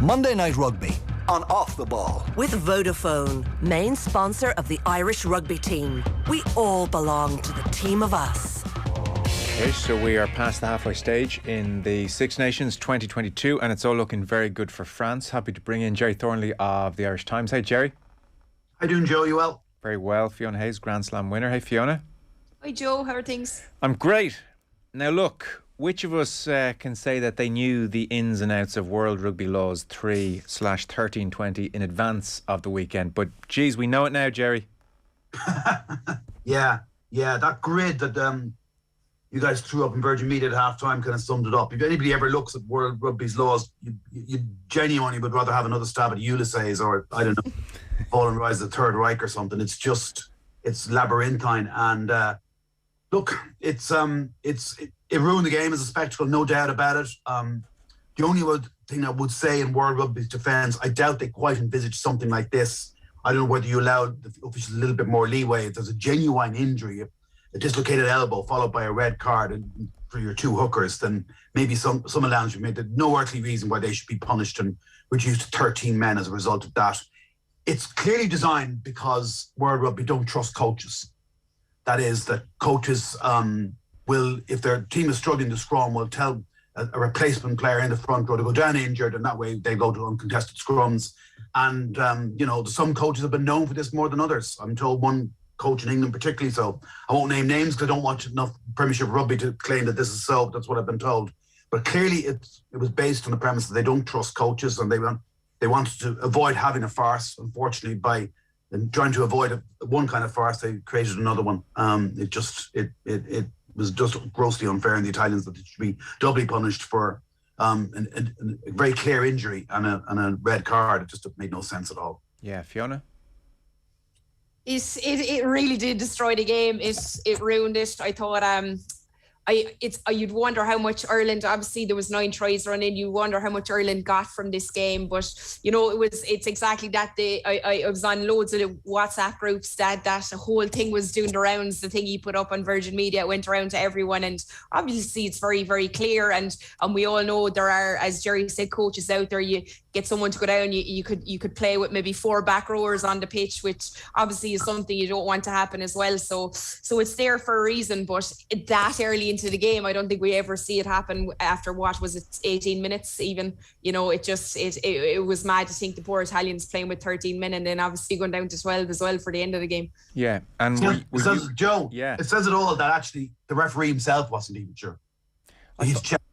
Monday Night Rugby on Off the Ball. With Vodafone, main sponsor of the Irish rugby team. We all belong to the team of us. Okay, so we are past the halfway stage in the Six Nations 2022 and it's all looking very good for France. Happy to bring in Gerry Thornley of the Irish Times. Hey, Gerry. How you doing, Joe? You well? Very well. Fiona Hayes, Grand Slam winner. Hey, Fiona. Hi, Joe. How are things? I'm great. Now, look, which of us can say that they knew the ins and outs of World Rugby Laws 3/1320 in advance of the weekend? But, geez, we know it now, Gerry. Yeah. That grid that you guys threw up in Virgin Media at half-time kind of summed it up. If anybody ever looks at World Rugby's laws, you genuinely would rather have another stab at Ulysses or, I don't know, Fall and Rise of the Third Reich or something. It's labyrinthine. And look, it ruined the game as a spectacle, no doubt about it. The only thing I would say in World Rugby's defence, I doubt they quite envisaged something like this. I don't know whether you allowed the officials a little bit more leeway. If there's a genuine injury, a dislocated elbow followed by a red card for your two hookers, then maybe some allowance would be made. No earthly reason why they should be punished and reduced to 13 men as a result of that. It's clearly designed because World Rugby don't trust coaches. That is, that coaches will, if their team is struggling to scrum, will tell a replacement player in the front row to go down injured, and that way they go to uncontested scrums. And, some coaches have been known for this more than others. I'm told one coach in England particularly, so I won't name names because I don't want enough Premiership Rugby to claim that this is so. That's what I've been told. But clearly it was based on the premise that they don't trust coaches, and they wanted to avoid having a farce. Unfortunately, by trying to avoid one kind of farce, they created another one. It was just grossly unfair in the Italians that it should be doubly punished for a very clear injury and a red card. It just made no sense at all. Yeah, Fiona? It really did destroy the game. It ruined it. I thought you'd wonder how much Ireland, obviously there was 9 tries run in, you wonder how much Ireland got from this game, but it's exactly that. I was on loads of WhatsApp groups that whole thing was doing the rounds. The thing he put up on Virgin Media went around to everyone, and obviously it's very, very clear, and we all know there are, as Gerry said, coaches out there. You get someone to go down, you could play with maybe 4 back rowers on the pitch, which obviously is something you don't want to happen as well. So it's there for a reason, but that early into the game, I don't think we ever see it happen after, 18 minutes even. It was mad to think the poor Italians playing with 13 men and then obviously going down to 12 as well for the end of the game. Yeah, and Joe, yeah, it says it all that actually the referee himself wasn't even sure. He's checked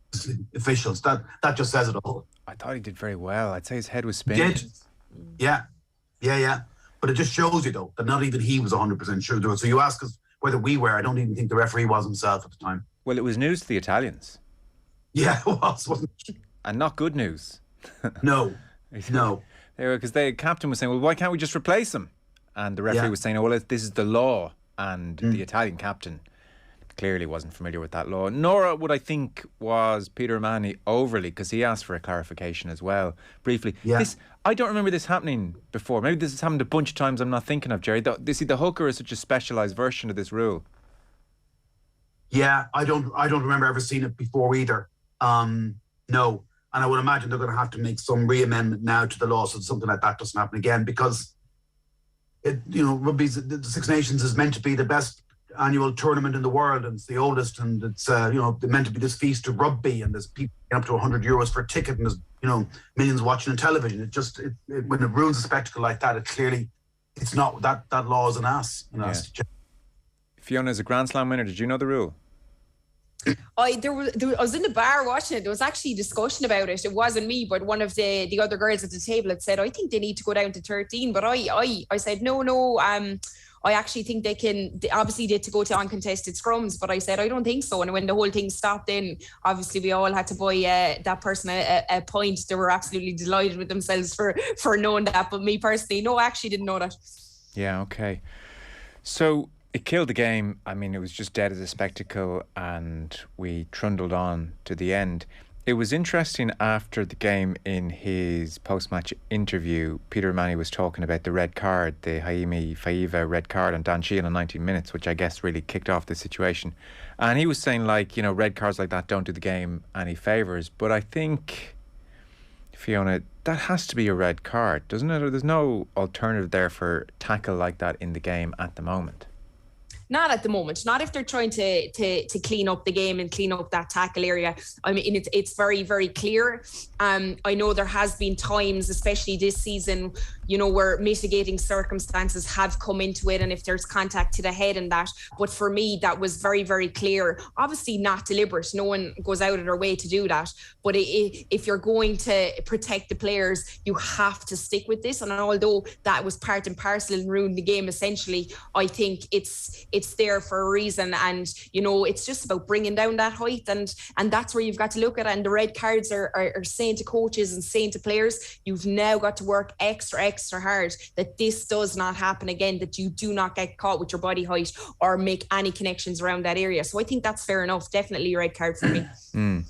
officials. That just says it all. I thought he did very well. I'd say his head was spinning. He did. Yeah. But it just shows you, though, that not even he was 100% sure. So you ask us whether we were. I don't even think the referee was himself at the time. Well, it was news to the Italians. Yeah, it was, wasn't it? And not good news. No. Because the captain was saying, well, why can't we just replace him? And the referee was saying, oh, well, this is the law. And the Italian captain clearly wasn't familiar with that law. Nor would I think was Peter O'Mahony overly, because he asked for a clarification as well, briefly. Yeah. I don't remember this happening before. Maybe this has happened a bunch of times I'm not thinking of, Gerry. The hooker is such a specialised version of this rule. Yeah, I don't remember ever seeing it before either. No. And I would imagine they're going to have to make some re-amendment now to the law so something like that doesn't happen again, because rugby's, the Six Nations is meant to be the best annual tournament in the world, and it's the oldest, and it's meant to be this feast of rugby, and there's people up to €100 for a ticket, and there's millions watching on television. When it ruins a spectacle like that, it's not that law is an ass. Fiona is a Grand Slam winner. Did you know the rule? I was in the bar watching it. There was actually discussion about it. It wasn't me, but one of the other girls at the table had said, I think they need to go down to 13. But I said, no. I actually think they can, obviously they had to go to uncontested scrums, but I said, I don't think so. And when the whole thing stopped in, obviously we all had to buy that person a pint. They were absolutely delighted with themselves for knowing that. But me personally, no, I actually didn't know that. Yeah, okay. So it killed the game. I mean, it was just dead as a spectacle, and we trundled on to the end. It was interesting after the game in his post-match interview, Peter O'Mahony was talking about the red card, the Haimi Faiva red card on Dan Sheehan in 19 minutes, which I guess really kicked off the situation. And he was saying, red cards like that don't do the game any favours. But I think Fiona, that has to be a red card, doesn't it? Or there's no alternative there for tackle like that in the game at the moment. Not at the moment. Not if they're trying to clean up the game and clean up that tackle area. I mean, it's very, very clear. I know there has been times, especially this season, where mitigating circumstances have come into it, and if there's contact to the head and that. But for me, that was very, very clear. Obviously not deliberate. No one goes out of their way to do that. But if you're going to protect the players, you have to stick with this. And although that was part and parcel and ruined the game, essentially, I think it's there for a reason. And, it's just about bringing down that height. And that's where you've got to look at it. And the red cards are saying to coaches and saying to players, you've now got to work extra hard that this does not happen again, that you do not get caught with your body height or make any connections around that area. So I think that's fair enough. Definitely a red card for me.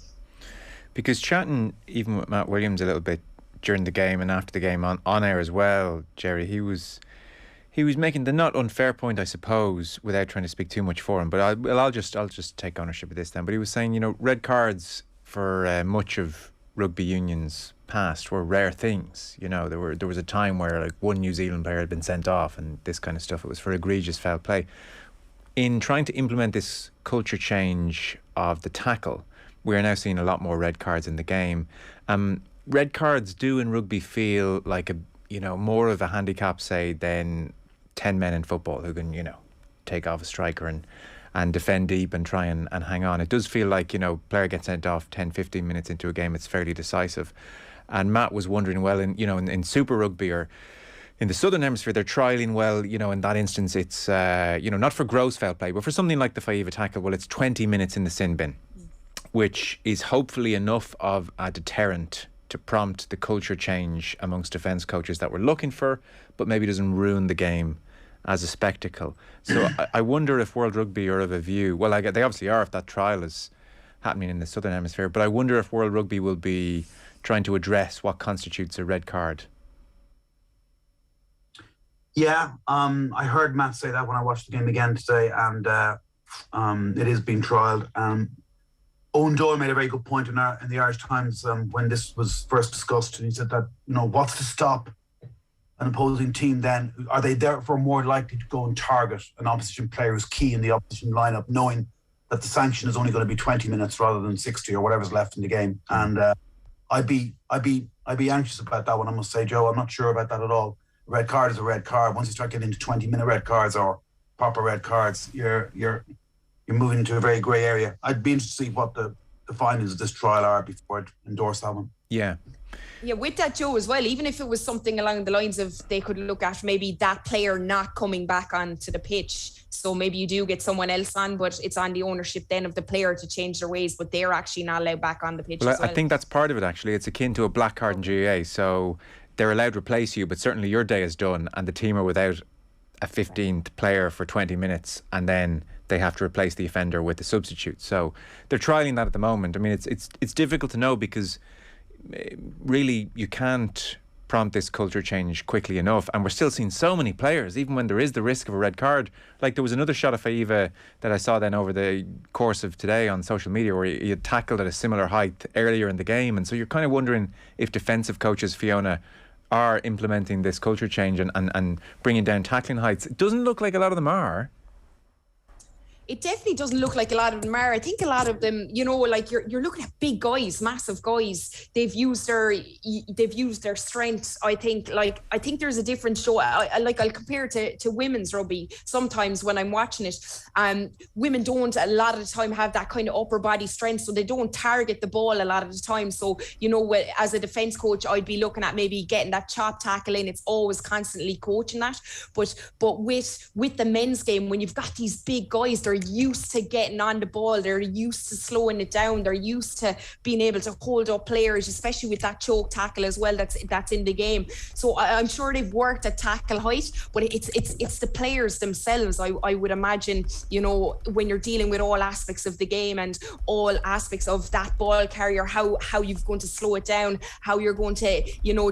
Because chatting even with Matt Williams a little bit during the game and after the game on air as well, Gerry, he was making the not unfair point, I suppose, without trying to speak too much for him. But I'll just take ownership of this then. But he was saying, red cards for much of rugby union's past were rare things. There was a time where like one New Zealand player had been sent off and this kind of stuff. It was for egregious foul play. In trying to implement this culture change of the tackle, we are now seeing a lot more red cards in the game. Red cards do in rugby feel like more of a handicap, say, than 10 men in football who can, take off a striker and defend deep and try and hang on. It does feel like, player gets sent off 10, 15 minutes into a game, it's fairly decisive. And Matt was wondering, well, in Super Rugby or in the Southern Hemisphere, they're trialling, well, in that instance, it's, not for gross foul play, but for something like the Faiva tackle, well, it's 20 minutes in the sin bin, which is hopefully enough of a deterrent to prompt the culture change amongst defence coaches that we're looking for, but maybe doesn't ruin the game as a spectacle. So I wonder if World Rugby are of a view, well, they obviously are if that trial is happening in the Southern Hemisphere, but I wonder if World Rugby will be trying to address what constitutes a red card. Yeah, I heard Matt say that when I watched the game again today, and it is being trialled. Owen Doyle made a very good point in the Irish Times when this was first discussed, and he said that, what's to stop an opposing team then? Are they therefore more likely to go and target an opposition player who's key in the opposition lineup, knowing that the sanction is only going to be 20 minutes rather than 60 or whatever's left in the game? And I'd be anxious about that one, I must say, Joe. I'm not sure about that at all. A red card is a red card. Once you start getting into 20-minute red cards or proper red cards, you're moving into a very grey area. I'd be interested to see what the findings of this trial are before I'd endorse that one. Yeah, with that, Joe, as well, even if it was something along the lines of they could look at maybe that player not coming back onto the pitch. So maybe you do get someone else on, but it's on the ownership then of the player to change their ways, but they're actually not allowed back on the pitch as well. I think that's part of it, actually. It's akin to a black card in GAA. So they're allowed to replace you, but certainly your day is done and the team are without a 15th player for 20 minutes and then they have to replace the offender with the substitute. So they're trialling that at the moment. I mean, it's difficult to know because really you can't prompt this culture change quickly enough, and we're still seeing so many players, even when there is the risk of a red card. Like there was another shot of Faiva that I saw then over the course of today on social media where he had tackled at a similar height earlier in the game, and so you're kind of wondering if defensive coaches, Fiona, are implementing this culture change and bringing down tackling heights. It doesn't look like a lot of them are. It definitely doesn't look like a lot of them are. I think a lot of them, like you're looking at big guys, massive guys. They've used their strengths. I think there's a different show. I'll compare it to women's rugby. Sometimes when I'm watching it, women don't a lot of the time have that kind of upper body strength, so they don't target the ball a lot of the time. So as a defence coach, I'd be looking at maybe getting that chop tackle in. It's always constantly coaching that. But with the men's game, when you've got these big guys, they're used to getting on the ball, they're used to slowing it down, they're used to being able to hold up players, especially with that choke tackle as well that's in the game. So I'm sure they've worked at tackle height, but it's the players themselves. I would imagine, when you're dealing with all aspects of the game and all aspects of that ball carrier, how you're going to slow it down, how you're going to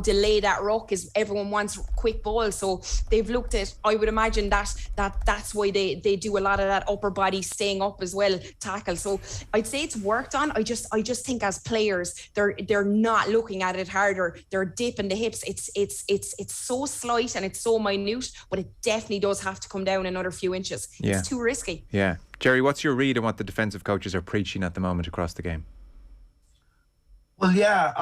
delay that ruck, is everyone wants quick balls. So they've looked at, I would imagine that's why they do a lot of that upper body staying up as well, tackle. So I'd say it's worked on. I just think as players, they're not looking at it harder. They're dipping the hips. It's so slight and it's so minute, but it definitely does have to come down another few inches. Yeah. It's too risky. Yeah. Gerry, what's your read on what the defensive coaches are preaching at the moment across the game? Well, yeah,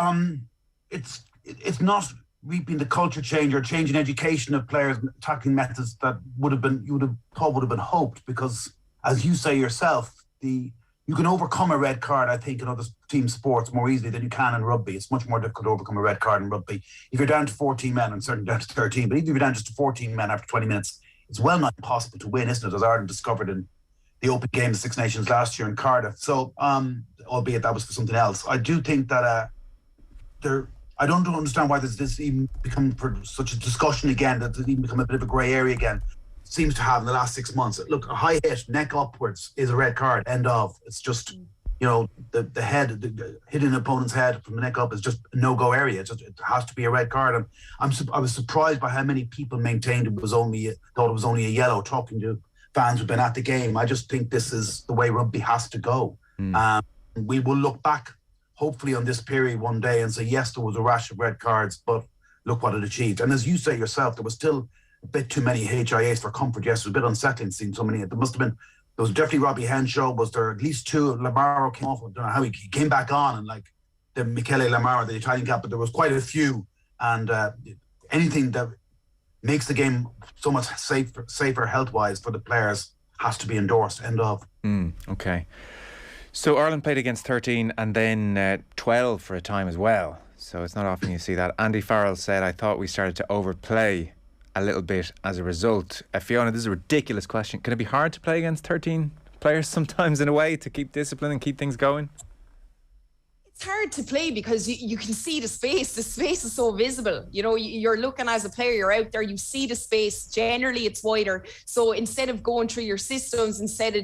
it's not reaping the culture change or changing education of players, tackling methods that you would have thought would have been hoped, because as you say yourself, you can overcome a red card, I think, in other team sports more easily than you can in rugby. It's much more difficult to overcome a red card in rugby. If you're down to 14 men, and certainly down to 13, but even if you're down just to 14 men after 20 minutes, it's well not impossible to win, isn't it? As Ireland discovered in the Open Game of Six Nations last year in Cardiff. So, albeit that was for something else. I do think that I don't understand why this even become for such a discussion again, that it's even become a bit of a grey area again. Seems to have in the last 6 months. Look, a high hit, neck upwards, is a red card, end of. It's just, the head, hitting an opponent's head from the neck up is just a no-go area. It has to be a red card. And I was surprised by how many people maintained thought it was only a yellow, talking to fans who've been at the game. I just think this is the way rugby has to go. We will look back, hopefully, on this period one day and say, yes, there was a rash of red cards, but look what it achieved. And as you say yourself, there was still a bit too many HIAs for comfort. Yes, it was a bit unsettling seeing so many. There was definitely Robbie Henshaw. Was there at least two? Lamaro came off. I don't know how he came back on, and like the Michele Lamaro, the Italian cap, but there was quite a few. And anything that makes the game so much safer health-wise for the players has to be endorsed. End of. Okay. So Ireland played against 13 and then 12 for a time as well. So it's not often you see that. Andy Farrell said, I thought we started to overplay a little bit as a result. Fiona, this is a ridiculous question. Can it be hard to play against 13 players sometimes in a way to keep discipline and keep things going? It's hard to play because you can see the space. The space is so visible. You're looking as a player, you're out there, you see the space. Generally, it's wider. So instead of going through your systems, instead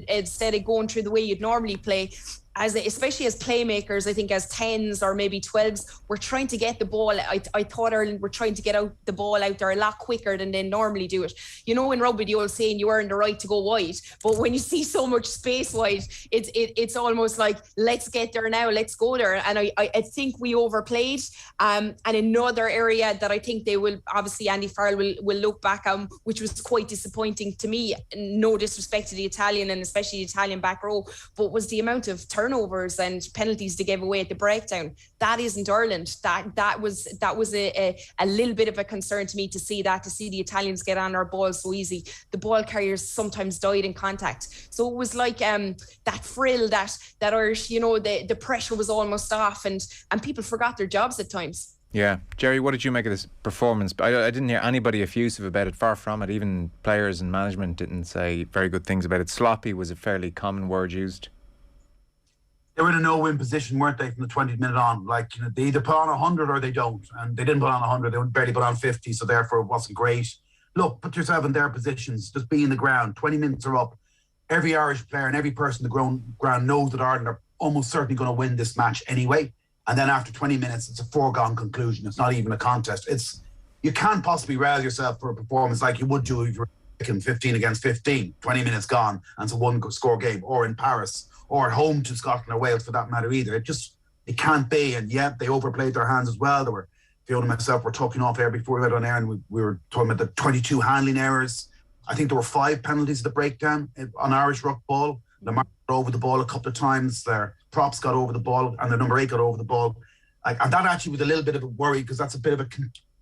of going through the way you'd normally play, especially as playmakers, I think as 10s or maybe 12s, we're trying to get the ball. I thought Ireland were trying to get the ball out there a lot quicker than they normally do it. In rugby, the old saying, you earn the right to go wide. But when you see so much space wide, it's almost like, let's get there now, let's go there. And I think we overplayed. And another area that I think they will, obviously Andy Farrell will look back on, which was quite disappointing to me, no disrespect to the Italian and especially the Italian back row, but was the amount of turnovers and penalties they gave away at the breakdown. That isn't Ireland. That was a little bit of a concern to me, to see the Italians get on our ball so easy. The ball carriers sometimes died in contact. So it was like that frill that Irish, the pressure was almost off and people forgot their jobs at times. Yeah. Gerry, what did you make of this performance? I didn't hear anybody effusive about it, far from it. Even players and management didn't say very good things about it. Sloppy was a fairly common word used. They were in a no-win position, weren't they, from the 20th minute on? They either put on 100 or they don't. And they didn't put on 100. They barely put on 50, so therefore it wasn't great. Look, put yourself in their positions. Just be in the ground. 20 minutes are up. Every Irish player and every person in the ground knows that Ireland are almost certainly going to win this match anyway. And then after 20 minutes, it's a foregone conclusion. It's not even a contest. You can't possibly rouse yourself for a performance like you would do if you're 15 against 15. 20 minutes gone, and it's a one-score game. Or in Paris, or at home to Scotland or Wales for that matter either. It can't be. And yet they overplayed their hands as well. There were, Fiona and myself were talking off air before we went on air, and we were talking about the 22 handling errors. I think there were 5 penalties at the breakdown on Irish ruck ball. Lamar got over the ball a couple of times. Their props got over the ball, and the number 8 got over the ball. And that actually was a little bit of a worry, because that's a bit of a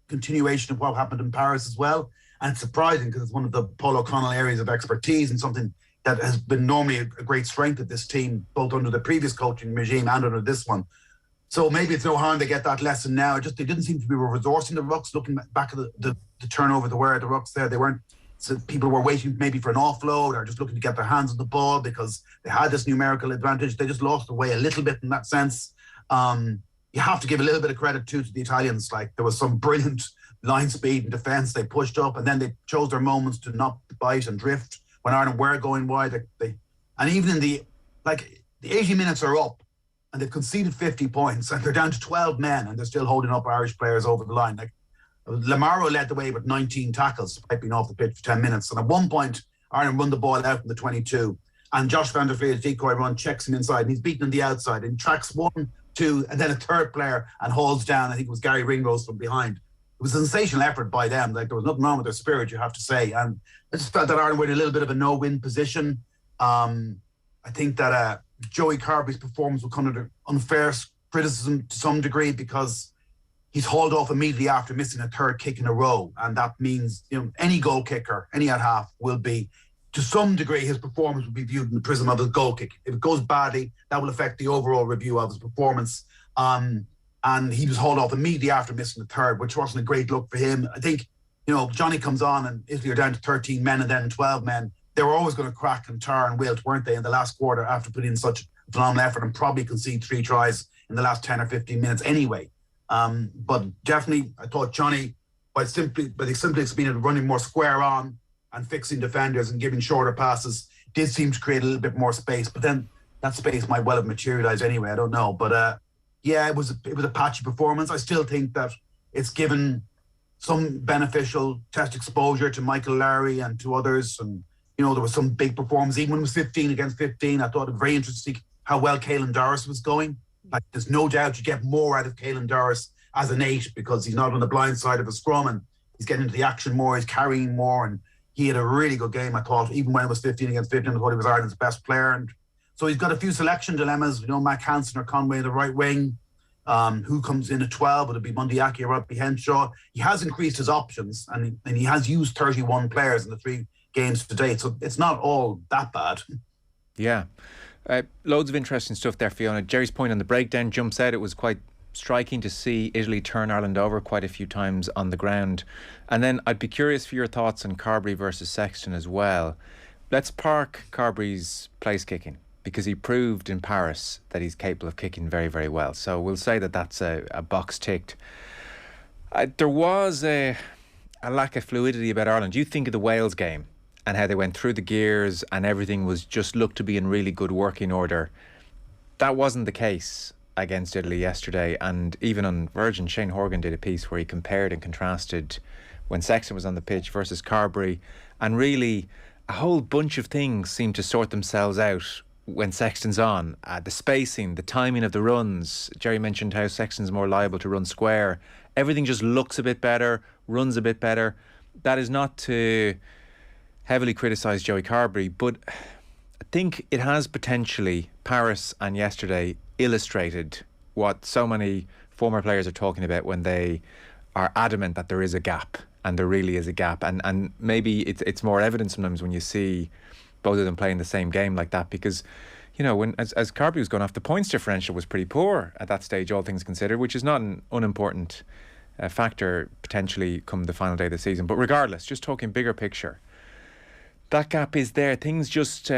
continuation of what happened in Paris as well. And it's surprising, because it's one of the Paul O'Connell areas of expertise and something that has been normally a great strength of this team, both under the previous coaching regime and under this one. So maybe it's no harm they get that lesson now. They didn't seem to be resourcing the rucks. Looking back at the turnover, the rucks there, they weren't. So people were waiting maybe for an offload, or just looking to get their hands on the ball because they had this numerical advantage. They just lost the way a little bit in that sense. You have to give a little bit of credit too to the Italians. There was some brilliant line speed and defence. They pushed up, and then they chose their moments to not bite and drift when Ireland were going wide. And even in the 80 minutes are up, and they've conceded 50 points, and they're down to 12 men, and they're still holding up Irish players over the line. Lamaro led the way with 19 tackles, despite being off the pitch for 10 minutes. And at one point, Ireland won the ball out from the 22. and Josh van der Vleet's decoy run checks him inside, and he's beaten on the outside, and tracks 1, 2, and then a third player and hauls down, I think it was Gary Ringrose from behind. It was a sensational effort by them. Like, there was nothing wrong with their spirit, you have to say. And I just felt that Ireland were in a little bit of a no-win position. I think that Joey Carbery's performance will come under unfair criticism to some degree, because he's hauled off immediately after missing a third kick in a row. And that means, any goal kicker, any at half, will be, to some degree, his performance will be viewed in the prism of his goal kick. If it goes badly, that will affect the overall review of his performance. And he was hauled off immediately after missing the third, which wasn't a great look for him. I think, Johnny comes on and Italy are down to 13 men and then 12 men. They were always going to crack and tar and wilt, weren't they, in the last quarter, after putting in such a phenomenal effort, and probably concede 3 tries in the last 10 or 15 minutes anyway. But definitely, I thought Johnny, by simply being running more square on and fixing defenders and giving shorter passes, did seem to create a little bit more space. But then that space might well have materialised anyway. I don't know. But yeah, it was a patchy performance. I still think that it's given some beneficial test exposure to Michael Lowry and to others. And, there was some big performance. Even when it was 15 against 15, I thought it was very interesting how well Caelan Doris was going. Like, there's no doubt you get more out of Caelan Doris as an 8, because he's not on the blind side of a scrum and he's getting into the action more, he's carrying more, and he had a really good game, I thought. Even when it was 15 against 15, I thought he was Ireland's best player. And so he's got a few selection dilemmas, Mac Hansen or Conway in the right wing. Who comes in at 12? Would it be Mundiaki or Robbie Henshaw? He has increased his options, and he has used 31 players in the 3 games to date, so it's not all that bad. Yeah. Loads of interesting stuff there, Fiona. Gerry's point on the breakdown jumps out. It was quite striking to see Italy turn Ireland over quite a few times on the ground. And then I'd be curious for your thoughts on Carbery versus Sexton as well. Let's park Carbery's place kicking, because he proved in Paris that he's capable of kicking very, very well. So we'll say that that's a box ticked. There was a lack of fluidity about Ireland. You think of the Wales game and how they went through the gears and everything was just looked to be in really good working order. That wasn't the case against Italy yesterday. And even on Virgin, Shane Horgan did a piece where he compared and contrasted when Sexton was on the pitch versus Carbery. And really, a whole bunch of things seemed to sort themselves out when Sexton's on. The spacing, the timing of the runs. Gerry mentioned how Sexton's more liable to run square. Everything just looks a bit better, runs a bit better. That is not to heavily criticise Joey Carbery, but I think it has potentially, Paris and yesterday, illustrated what so many former players are talking about when they are adamant that there is a gap, and there really is a gap. And maybe it's more evident sometimes when you see both of them playing the same game like that, because when as Carbery was going off, the points differential was pretty poor at that stage, all things considered, which is not an unimportant factor potentially come the final day of the season. But regardless, just talking bigger picture, that gap is there. Things just,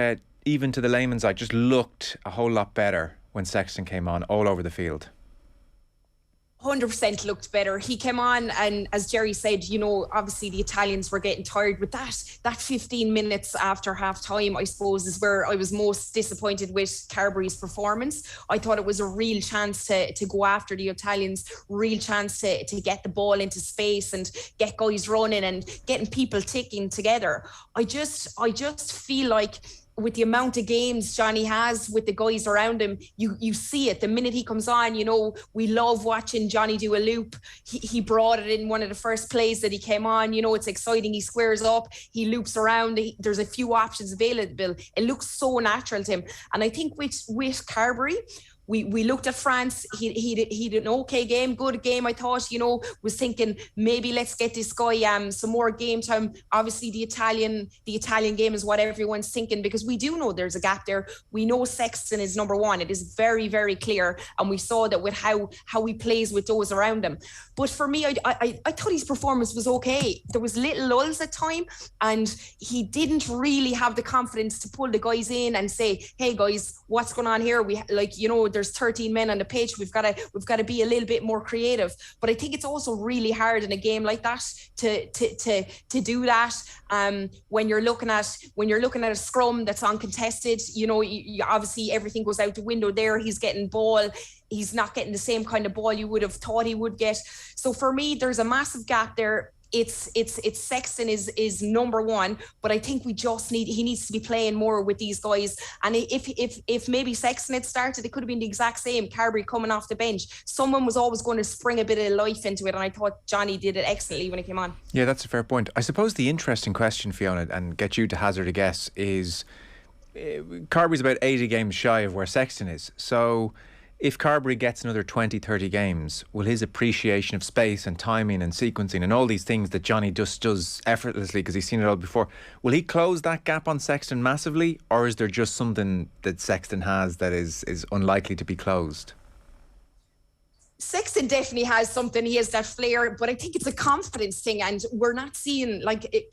even to the layman's eye, just looked a whole lot better when Sexton came on all over the field. 100% looked better. He came on, and as Gerry said, obviously the Italians were getting tired with that 15 minutes after half time, I suppose, is where I was most disappointed with Carbery's performance. I thought it was a real chance to go after the Italians, real chance to get the ball into space and get guys running and getting people ticking together. I just feel like, with the amount of games Johnny has with the guys around him, you see it the minute he comes on. We love watching Johnny do a loop. He brought it in one of the first plays that he came on. It's exciting. He squares up, he loops around. There's a few options available. It looks so natural to him. And I think with Carbery, we looked at France. He did an okay game, good game, I thought. Was thinking maybe let's get this guy some more game time. Obviously the Italian game is what everyone's thinking, because we do know there's a gap there. We know Sexton is number one. It is very, very clear, and we saw that with how he plays with those around him. But for me, I thought his performance was okay. There was little lulls at time, and he didn't really have the confidence to pull the guys in and say, hey guys, what's going on here? There's 13 men on the pitch. We've got to be a little bit more creative. But I think it's also really hard in a game like that to do that. When you're looking at a scrum that's uncontested, you obviously everything goes out the window there. He's getting ball. He's not getting the same kind of ball you would have thought he would get. So for me, there's a massive gap there. it's Sexton is number one, but I think he needs to be playing more with these guys. And if maybe Sexton had started, it could have been the exact same. Carberry coming off the bench, someone was always going to spring a bit of life into it, and I thought Johnny did it excellently when he came on. Yeah, that's a fair point. I suppose the interesting question, Fiona, and get you to hazard a guess, is Carberry's about 80 games shy of where Sexton is. So if Carberry gets another 20, 30 games, will his appreciation of space and timing and sequencing and all these things that Johnny just does effortlessly because he's seen it all before, will he close that gap on Sexton massively, or is there just something that Sexton has that is unlikely to be closed? Sexton definitely has something. He has that flair, but I think it's a confidence thing, and we're not seeing,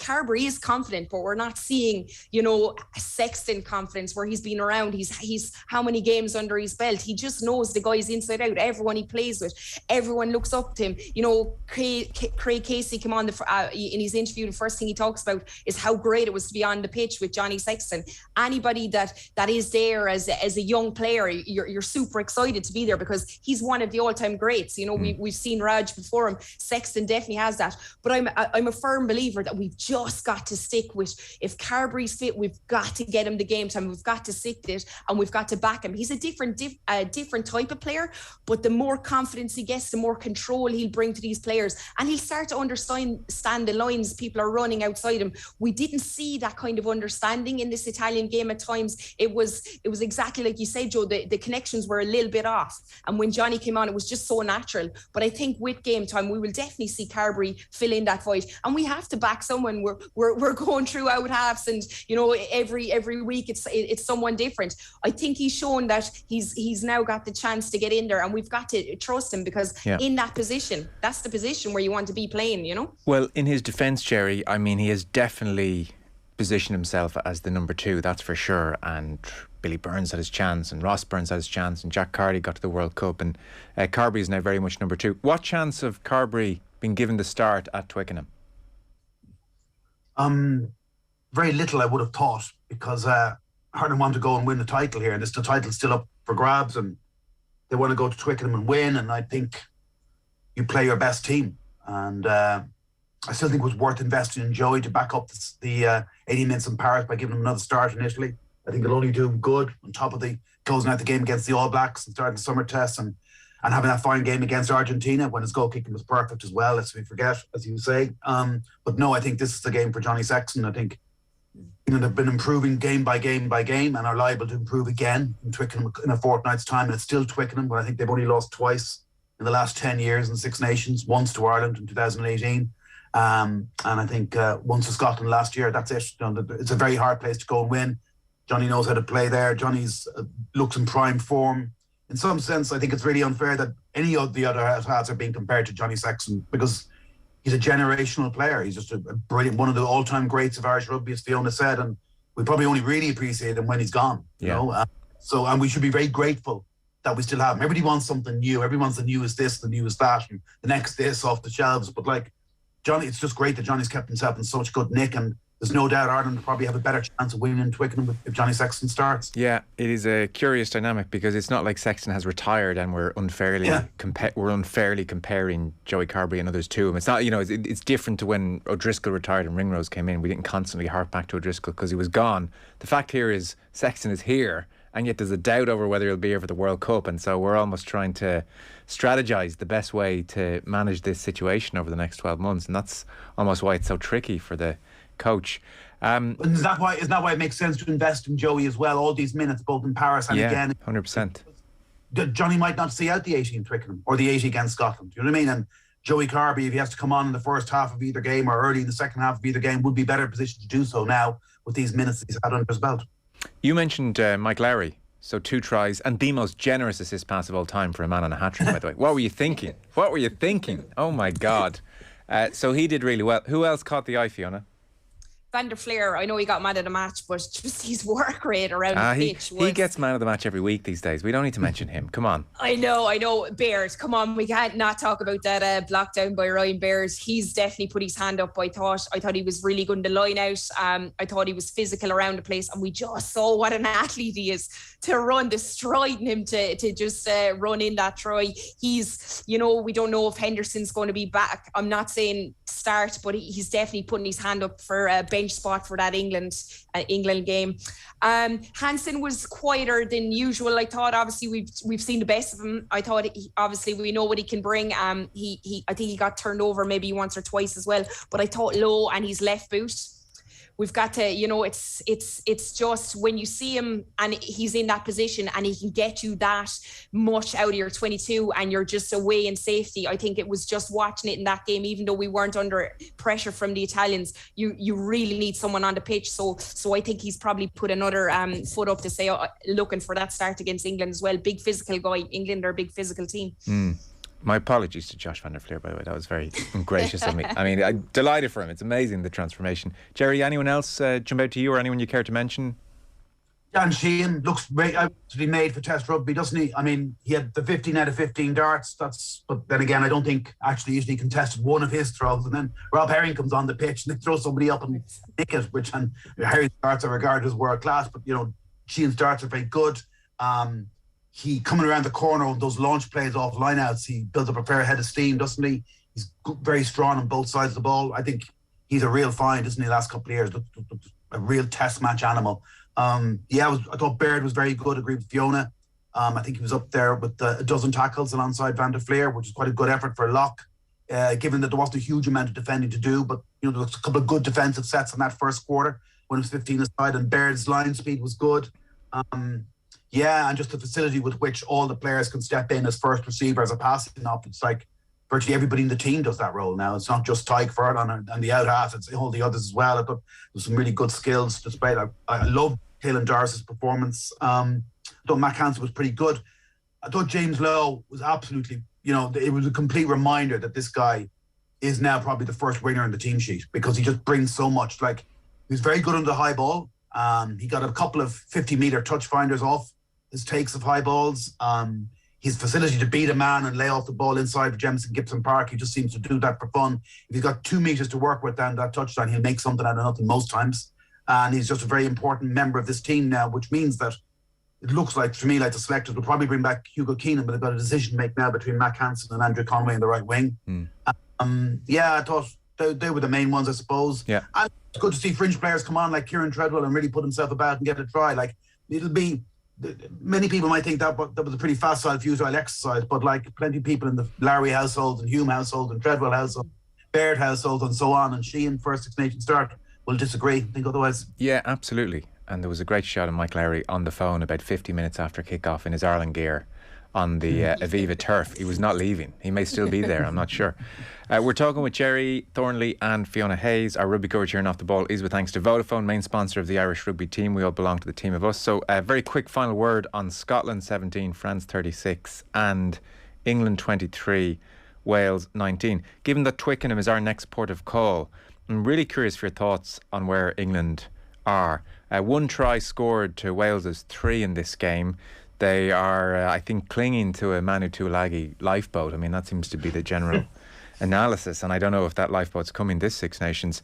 Carberry is confident, but we're not seeing, a Sexton confidence where he's been around. He's how many games under his belt? He just knows the guys inside out. Everyone he plays with, everyone looks up to him. Craig Casey came on in his interview. The first thing he talks about is how great it was to be on the pitch with Johnny Sexton. Anybody that is there as a young player, you're super excited to be there because he's one of the all-time greats. We've seen Raj before him. Sexton definitely has that. But I'm a firm believer that we've just got to stick with, if Carberry's fit, we've got to get him the game time. We've got to stick to it, and we've got to back him. He's a different type of player, but the more confidence he gets, the more control he'll bring to these players, and he'll start to understand the lines people are running outside him. We didn't see that kind of understanding in this Italian game at times. It was exactly like you said, Joe, the connections were a little bit off, and when Johnny came on, it was just so natural. But I think with game time, we will definitely see Carberry fill in that void, and we have to back someone. We're going through out halves, and every week it's someone different. I think he's shown that he's now got the chance to get in there, and we've got to trust him because in that position, that's the position where you want to be playing. Well, in his defence, Gerry, I mean, he has definitely positioned himself as the number two, that's for sure. And Billy Burns had his chance, and Ross Burns had his chance, and Jack Carty got to the World Cup, and Carberry is now very much number two. What chance of Carberry being given the start at Twickenham? Very little, I would have thought, because Ireland want to go and win the title here, and the title's still up for grabs, and they want to go to Twickenham and win, and I think you play your best team. And I still think it was worth investing in Joey to back up the 80 minutes in Paris by giving him another start in Italy. I think it'll only do him good on top of the closing out the game against the All Blacks and starting the summer test and having that fine game against Argentina when his goal kicking was perfect as well, lest we forget, as you say. But no, I think this is the game for Johnny Sexton. I think they've been improving game by game by game and are liable to improve again in Twickenham in a fortnight's time. And it's still Twickenham, but I think they've only lost twice in the last 10 years in Six Nations, once to Ireland in 2018. And I think once to Scotland last year. That's it. It's a very hard place to go and win. Johnny knows how to play there. Johnny's looks in prime form. In some sense, I think it's really unfair that any of the other halves are being compared to Johnny Sexton because he's a generational player. He's just a brilliant, one of the all-time greats of Irish rugby, as Fiona said, and we probably only really appreciate him when he's gone. You know? And we should be very grateful that we still have him. Everybody wants something new. Everyone's the newest this, the newest that, and the next this off the shelves. But Johnny, it's just great that Johnny's kept himself in such good nick, and there's no doubt Ireland will probably have a better chance of winning in Twickenham if Johnny Sexton starts. Yeah, it is a curious dynamic because it's not like Sexton has retired and we're unfairly comparing Joey Carberry and others to him. It's not, it's different to when O'Driscoll retired and Ringrose came in. We didn't constantly harp back to O'Driscoll because he was gone. The fact here is Sexton is here, and yet there's a doubt over whether he'll be here for the World Cup, and so we're almost trying to strategise the best way to manage this situation over the next 12 months, and that's almost why it's so tricky for the coach. Is that why it makes sense to invest in Joey as well, all these minutes both in Paris and again? 100%. Johnny might not see out the 80 in Twickenham or the 80 against Scotland, you know what I mean? And Joey Carberry, if he has to come on in the first half of either game or early in the second half of either game, would be better positioned to do so now with these minutes that he's had under his belt. You mentioned Mike Lowry, so 2 tries and the most generous assist pass of all time for a man on a hat-trick, by the way. What were you thinking? Oh my God. So he did really well. Who else caught the eye, Fiona? Van der Fleer, I know he got man of the match, but just his work rate around the pitch. He gets man of the match every week these days. We don't need to mention him. Come on. I know. Bears, come on. We can't not talk about that block down by Ryan Bears. He's definitely put his hand up. I thought he was really good in the line out. I thought he was physical around the place, and we just saw what an athlete he is to run, striding him to just run in that try. He's, we don't know if Henderson's going to be back. I'm not saying start, but he's definitely putting his hand up for a bench spot for that England game. Hansen was quieter than usual. I thought, obviously, we've seen the best of him. I thought, obviously, we know what he can bring. I think he got turned over maybe once or twice as well, but I thought low and his left boot. We've got to, it's just when you see him and he's in that position and he can get you that much out of your 22 and you're just away in safety. I think it was just watching it in that game, even though we weren't under pressure from the Italians, you really need someone on the pitch. So I think he's probably put another foot up to say, looking for that start against England as well. Big physical guy. England are a big physical team. My apologies to Josh van der Fleer, by the way. That was very gracious of me. I mean, I'm delighted for him. It's amazing, the transformation. Gerry, anyone else jump out to you or anyone you care to mention? Dan Sheehan looks great, absolutely made for Test rugby, doesn't he? I mean, he had the 15 out of 15 darts. But then again, I don't think actually usually contested one of his throws. And then Rob Herring comes on the pitch and they throw somebody up and nick it, and Herring's darts are regarded as world class. But, Sheehan's darts are very good. He coming around the corner on those launch plays off lineouts, he builds up a fair head of steam, doesn't he? He's very strong on both sides of the ball. I think he's a real find, isn't he, the last couple of years? A real test match animal. I thought Baird was very good, agreed with Fiona. I think he was up there with a dozen tackles alongside Van der Fleer, which is quite a good effort for a lock, given that there wasn't a huge amount of defending to do. But, there was a couple of good defensive sets in that first quarter when it was 15 aside, and Baird's line speed was good. And just the facility with which all the players can step in as first receiver, as a passing op. It's like virtually everybody in the team does that role now. It's not just Tyke Furlong and the out half, it's all the others as well. I thought there's some really good skills displayed. I love Caelan Doris's performance. I thought Matt Hansen was pretty good. I thought James Lowe was absolutely, it was a complete reminder that this guy is now probably the first winger in the team sheet because he just brings so much. Like, he's very good on the high ball. He got a couple of 50-metre touch finders off his takes of high balls. His facility to beat a man and lay off the ball inside for Jemison Gibson Park, he just seems to do that for fun. If he's got 2 metres to work with down that touchline, he'll make something out of nothing most times. And he's just a very important member of this team now, which means that it looks like, to me, like the selectors will probably bring back Hugo Keenan, but they've got a decision to make now between Matt Hansen and Andrew Conway in the right wing. I thought they were the main ones, I suppose. Yeah. And it's good to see fringe players come on like Kieran Treadwell and really put himself about and get a try. Like, it'll be... Many people might think that was a pretty facile, futile exercise, but like plenty of people in the Larry household and Hume household and Treadwell household, Baird household and so on, and Sheehan first Six Nations start will disagree, think otherwise. Yeah, absolutely. And there was a great shot of Mike Lowry on the phone about 50 minutes after kick-off in his Ireland gear on the Aviva turf. He was not leaving. He may still be there, I'm not sure. We're talking with Gerry Thornley and Fiona Hayes. Our rugby coverage here on Off the Ball is with thanks to Vodafone, main sponsor of the Irish rugby team. We all belong to the team of us. So a very quick final word on Scotland 17, France 36 and England 23, Wales 19. Given that Twickenham is our next port of call, I'm really curious for your thoughts on where England are. 1 try scored to Wales's 3 in this game. They are, I think, clinging to a Manu Tuilagi lifeboat. I mean, that seems to be the general analysis, and I don't know if that lifeboat's coming this Six Nations.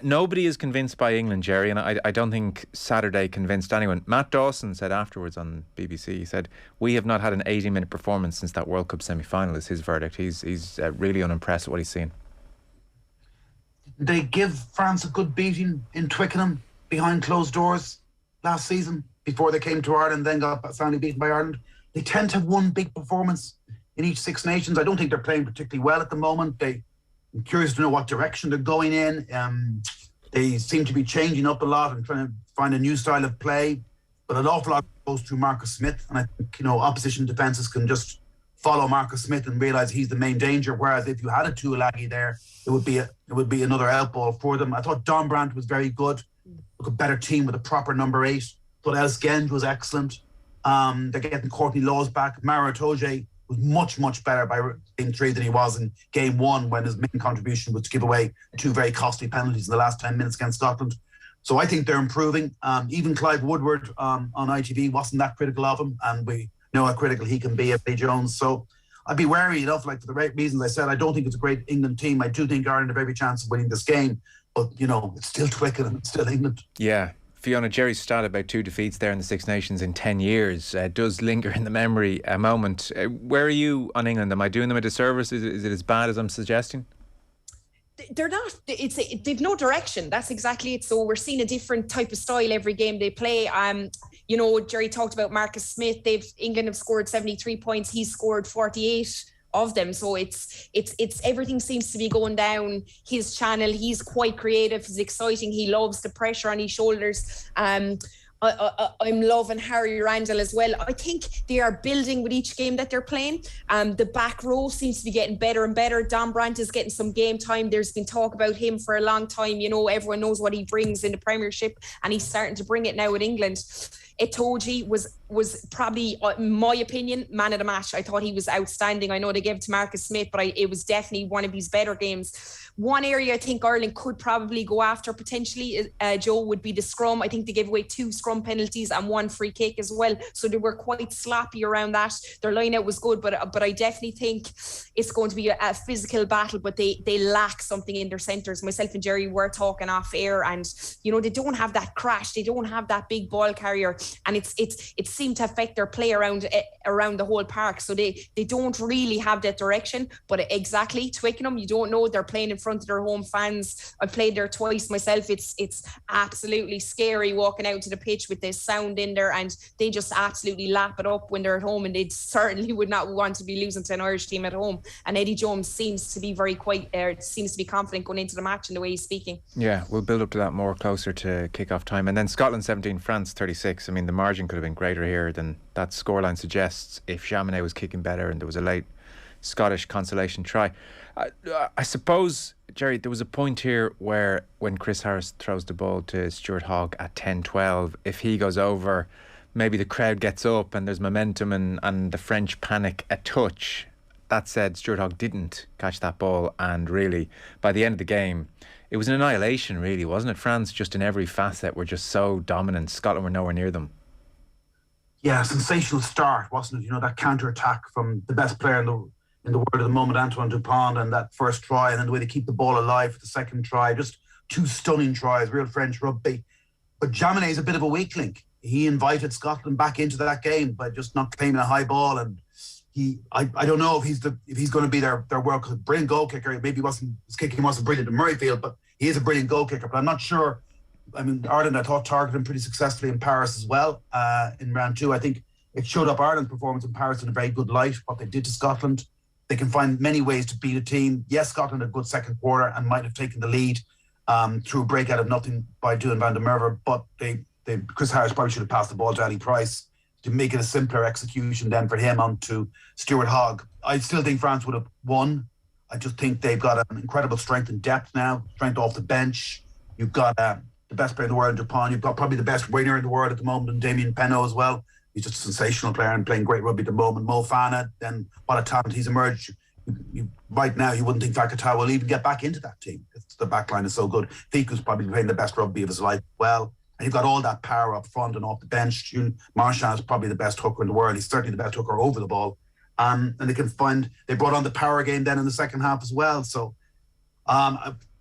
Nobody is convinced by England, Gerry, and I don't think Saturday convinced anyone. Matt Dawson said afterwards on BBC, he said, "We have not had an 80-minute performance since that World Cup semi-final," is his verdict. He's really unimpressed at what he's seen. They give France a good beating in Twickenham behind closed doors last season before they came to Ireland, then got soundly beaten by Ireland. They tend to have one big performance in each Six Nations. I don't think they're playing particularly well at the moment. I'm curious to know what direction they're going in. They seem to be changing up a lot and trying to find a new style of play, but an awful lot goes through Marcus Smith, and I think opposition defences can just follow Marcus Smith and realise he's the main danger. Whereas if you had a Tuilagi there, it would be another outball for them. I thought Don Brandt was very good. Look, a better team with a proper number 8. Thought Els Genge was excellent. They're getting Courtney Laws back. Mara Itoje was much better by game 3 than he was in game 1 when his main contribution was to give away 2 very costly penalties in the last 10 minutes against Scotland. So I think they're improving. Even Clive Woodward on ITV wasn't that critical of him, and we know how critical he can be of Eddie Jones. So I'd be wary enough, like for the right reasons I said. I don't think it's a great England team. I do think Ireland have every chance of winning this game, but it's still Twickenham, it's still England. Yeah. Fiona, Gerry's stat about 2 defeats there in the Six Nations in 10 years does linger in the memory a moment. Where are you on England? Am I doing them a disservice? Is it as bad as I'm suggesting? they're not. They've no direction. That's exactly it. So we're seeing a different type of style every game they play. Gerry talked about Marcus Smith. England have scored 73 points. He's scored 48 of them. So it's everything seems to be going down his channel. He's quite creative. He's exciting. He loves the pressure on his shoulders. I'm loving Harry Randall as well. I think they are building with each game that they're playing. The back row seems to be getting better and better. Don Brandt is getting some game time. There's been talk about him for a long time. Everyone knows what he brings in the Premiership, and he's starting to bring it now with England. Itoje was probably, in my opinion, man of the match. I thought he was outstanding. I know they gave it to Marcus Smith, but it was definitely one of his better games. One area I think Ireland could probably go after potentially, Joe, would be the scrum. I think they gave away 2 scrum penalties and 1 free kick as well. So they were quite sloppy around that. Their line-out was good, but I definitely think it's going to be a physical battle, but they lack something in their centres. Myself and Gerry were talking off air, and, they don't have that crash. They don't have that big ball carrier, and it seemed to affect their play around the whole park. So they don't really have that direction. But exactly, Twickenham, you don't know. They're playing in front of their home fans. I've played there twice myself. It's absolutely scary walking out to the pitch with this sound in there, and they just absolutely lap it up when they're at home, and they certainly would not want to be losing to an Irish team at home. And Eddie Jones seems to be seems to be confident going into the match in the way he's speaking. Yeah, we'll build up to that more closer to kick-off time. And then Scotland 17, France 36. I mean, the margin could have been greater here than that scoreline suggests if Chaminade was kicking better and there was a late Scottish consolation try. I suppose, Gerry, there was a point here where when Chris Harris throws the ball to Stuart Hogg at 10-12, if he goes over, maybe the crowd gets up and there's momentum and the French panic a touch. That said, Stuart Hogg didn't catch that ball, and really, by the end of the game, it was an annihilation, really, wasn't it? France, just in every facet, were just so dominant. Scotland were nowhere near them. Yeah, sensational start, wasn't it? That counter-attack from the best player in the world at the moment, Antoine Dupont, and that first try, and then the way they keep the ball alive for the second try. Just 2 stunning tries, real French rugby. But Chaminade is a bit of a weak link. He invited Scotland back into that game by just not claiming a high ball, and I don't know if he's going to be their world brilliant goal kicker. Maybe his kicking wasn't brilliant in Murrayfield, but he is a brilliant goal kicker. But I'm not sure. I mean, Ireland, I thought, targeted him pretty successfully in Paris as well in round 2. I think it showed up Ireland's performance in Paris in a very good light, what they did to Scotland. They can find many ways to beat a team. Yes, Scotland had a good second quarter and might have taken the lead through a break out of nothing by Duan van der Merwe, but Chris Harris probably should have passed the ball to Ali Price to make it a simpler execution then for him onto Stuart Hogg. I still think France would have won. I just think they've got an incredible strength and depth now, strength off the bench. You've got the best player in the world in Dupont. You've got probably the best winger in the world at the moment in Damien Penaud as well. He's just a sensational player and playing great rugby at the moment. Mo Fana, then what a talent he's emerged. Right now, you wouldn't think Vakatawa will even get back into that team. The back line is so good. Fiku's probably playing the best rugby of his life well. And you've got all that power up front and off the bench. Marchand is probably the best hooker in the world. He's certainly the best hooker over the ball. And they brought on the power game then in the second half as well. So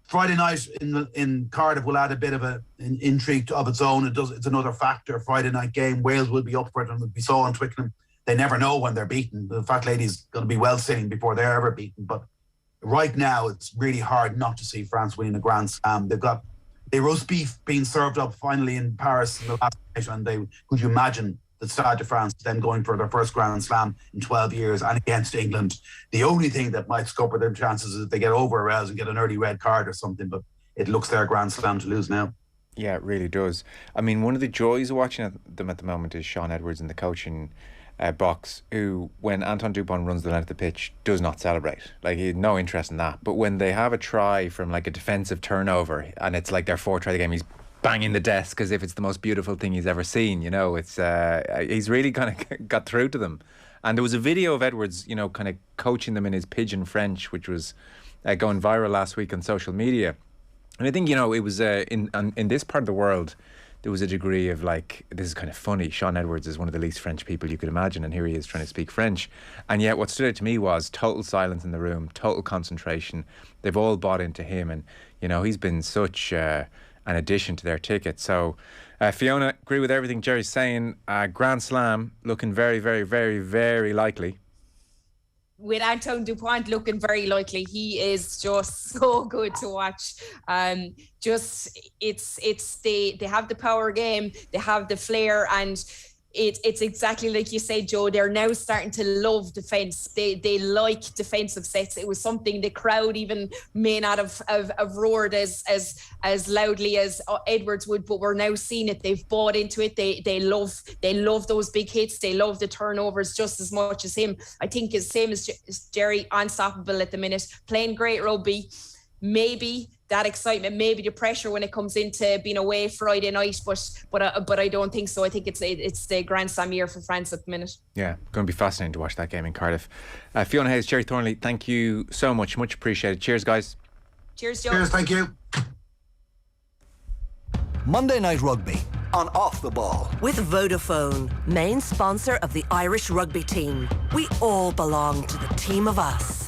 Friday night in Cardiff will add a bit of an intrigue of its own. It's another factor. Friday night game, Wales will be up for it. And we saw in Twickenham, they never know when they're beaten. The fat lady's going to be well sitting before they're ever beaten. But right now, it's really hard not to see France winning a Grand Slam. They've got the roast beef being served up finally in Paris in the last night, and could you imagine the Stade de France then going for their first Grand Slam in 12 years and against England? The only thing that might scupper their chances is if they get over aroused and get an early red card or something, but it looks their Grand Slam to lose now. Yeah, it really does. I mean, one of the joys of watching them at the moment is Sean Edwards in the coaching box, who, when Antoine Dupont runs the length of the pitch, does not celebrate. Like, he had no interest in that. But when they have a try from like a defensive turnover and it's like their fourth try of the game, he's banging the desk as if it's the most beautiful thing he's ever seen. It's he's really kind of got through to them. And there was a video of Edwards, kind of coaching them in his pidgin French, which was going viral last week on social media. And I think, it was in this part of the world, there was a degree of like, this is kind of funny. Sean Edwards is one of the least French people you could imagine, and here he is trying to speak French. And yet what stood out to me was total silence in the room, total concentration. They've all bought into him, and, he's been such an addition to their ticket. So, Fiona, agree with everything Gerry's saying. Grand Slam looking very, very, very, very likely. with Antoine Dupont looking very likely, he is just so good to watch. They have the power game, they have the flair, and it's exactly like you say, Joe. They're now starting to love defence. They like defensive sets. It was something the crowd even may not have roared as loudly as Edwards would, but we're now seeing it. They've bought into it. They love those big hits. They love the turnovers just as much as him. I think it's same as Gerry, unstoppable at the minute, playing great rugby. Maybe that excitement, maybe the pressure when it comes into being away Friday night, but I don't think so. I think it's the Grand Slam year for France at the minute. Yeah, going to be fascinating to watch that game in Cardiff. Fiona Hayes, Gerry Thornley, thank you so much appreciated. Cheers, guys. Cheers, Joe. Cheers, thank you. Monday Night Rugby on Off the Ball. With Vodafone, main sponsor of the Irish rugby team. We all belong to the team of us.